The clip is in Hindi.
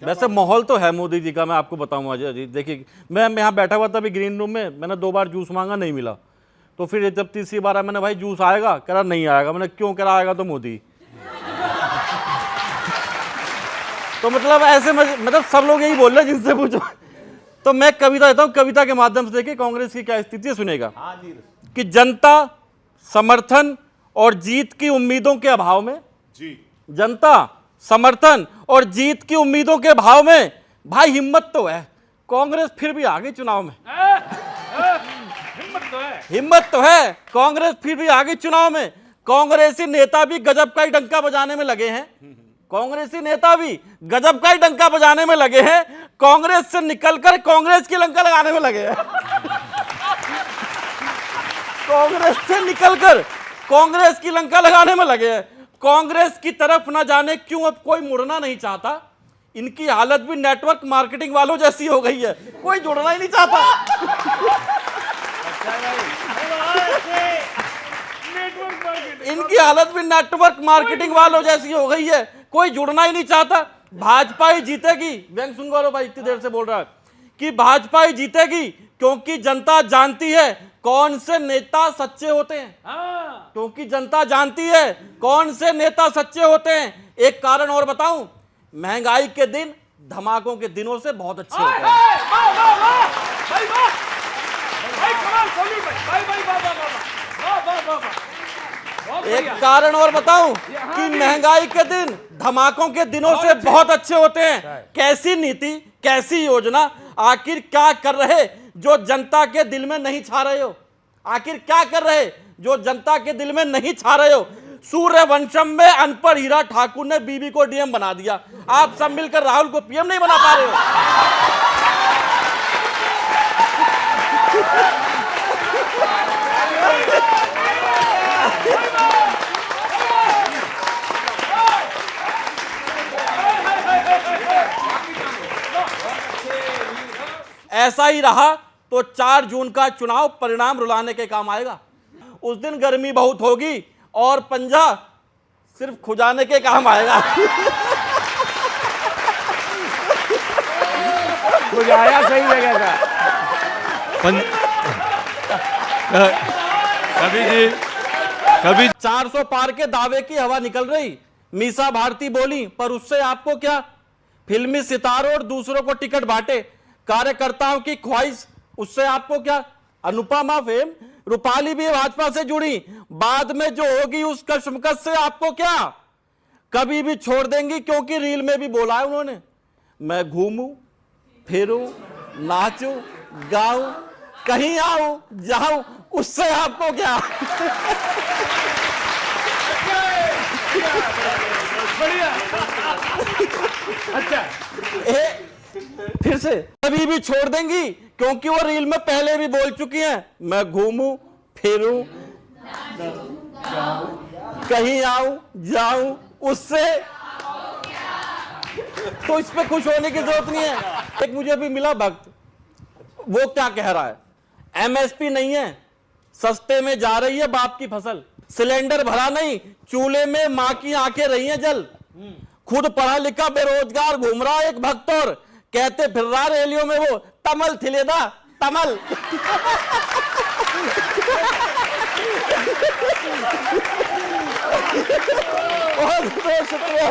वैसे माहौल तो है मोदी जी का, मैं आपको बताऊं अजय जी। देखिए, मैं यहाँ बैठा हुआ था अभी ग्रीन रूम में, मैंने 2 बार जूस मांगा, नहीं मिला। तो फिर जब तीसरी बार आया, मैंने भाई जूस आएगा, कह रहा नहीं आएगा। मैंने क्यों, कह रहा आएगा तो मोदी। तो मतलब ऐसे मतलब सब लोग यही बोल रहे हैं जिनसे पूछो। तो मैं कविता देता हूँ, कविता के माध्यम से देखिए कांग्रेस की क्या स्थिति है, सुनेगा कि जनता समर्थन और जीत की उम्मीदों के अभाव में जी, जनता समर्थन और जीत की उम्मीदों के भाव में भाई हिम्मत तो है, कांग्रेस फिर भी आ गई चुनाव में। हिम्मत तो है, कांग्रेस फिर भी आ गई चुनाव में। कांग्रेसी नेता भी गजब का ही डंका बजाने में लगे हैं। कांग्रेसी नेता भी गजब का ही डंका बजाने में लगे हैं। कांग्रेस से निकलकर कांग्रेस की लंका लगाने में लगे हैं। कांग्रेस से निकलकर कांग्रेस की लंका लगाने में लगे हैं। कांग्रेस की तरफ ना जाने क्यों अब कोई मुड़ना नहीं चाहता। इनकी हालत भी नेटवर्क मार्केटिंग वालों जैसी हो गई है, कोई जुड़ना ही नहीं चाहता। इनकी हालत भी नेटवर्क मार्केटिंग वालों जैसी हो गई है, कोई जुड़ना ही नहीं चाहता। भाजपा ही जीतेगी, व्यंग सुन गौरव भाई इतनी देर से बोल रहा है कि भाजपा ही जीतेगी क्योंकि जनता जानती है कौन से नेता सच्चे होते हैं। क्योंकि जनता जानती है कौन से नेता सच्चे होते हैं। एक कारण और बताऊं, महंगाई के दिन धमाकों के दिनों से बहुत अच्छे होते हैं। एक कारण और बताऊं कि महंगाई के दिन धमाकों के दिनों से बहुत अच्छे होते हैं। कैसी नीति, कैसी योजना, आखिर क्या कर रहे जो जनता के दिल में नहीं छा रहे हो। आखिर क्या कर रहे जो जनता के दिल में नहीं छा रहे हो। सूर्यवंशम में अनपढ़ हीरा ठाकुर ने बीबी को डीएम बना दिया, आप सब मिलकर राहुल को पीएम नहीं बना पा रहे हो। ऐसा ही रहा तो 4 जून का चुनाव परिणाम रुलाने के काम आएगा। उस दिन गर्मी बहुत होगी और पंजा सिर्फ खुजाने के काम आएगा। खुजाया सही जगह था। कभी 400 पार के दावे की हवा निकल रही। मीसा भारती बोली, पर उससे आपको क्या। फिल्मी सितारों और दूसरों को टिकट बांटे कार्यकर्ताओं की ख्वाहिश, उससे आपको क्या। अनुपमा फेम रूपाली भी भाजपा से जुड़ी, बाद में जो होगी उस कशमकश से आपको क्या। कभी भी छोड़ देंगी क्योंकि रील में भी बोला है उन्होंने, मैं घूमूं फिरूं नाचूं गाऊं कहीं आऊं जाऊं, उससे आपको क्या। अच्छा फिर से, कभी भी छोड़ देंगी क्योंकि वो रील में पहले भी बोल चुकी हैं, मैं घूमूं फिरूं कहीं आऊं जाऊं, उससे तो इस पे खुश होने की जरूरत नहीं है। एक मुझे भी मिला भक्त, वो क्या कह रहा है, एमएसपी नहीं है, सस्ते में जा रही है बाप की फसल, सिलेंडर भरा नहीं, चूल्हे में मां की आंखें रही हैं जल, खुद पढ़ा लिखा बेरोजगार घूम रहा एक भक्त और कहते फिर रहा रैलियों में वो तमल थिलेदा तमल। बहुत शुक्रिया।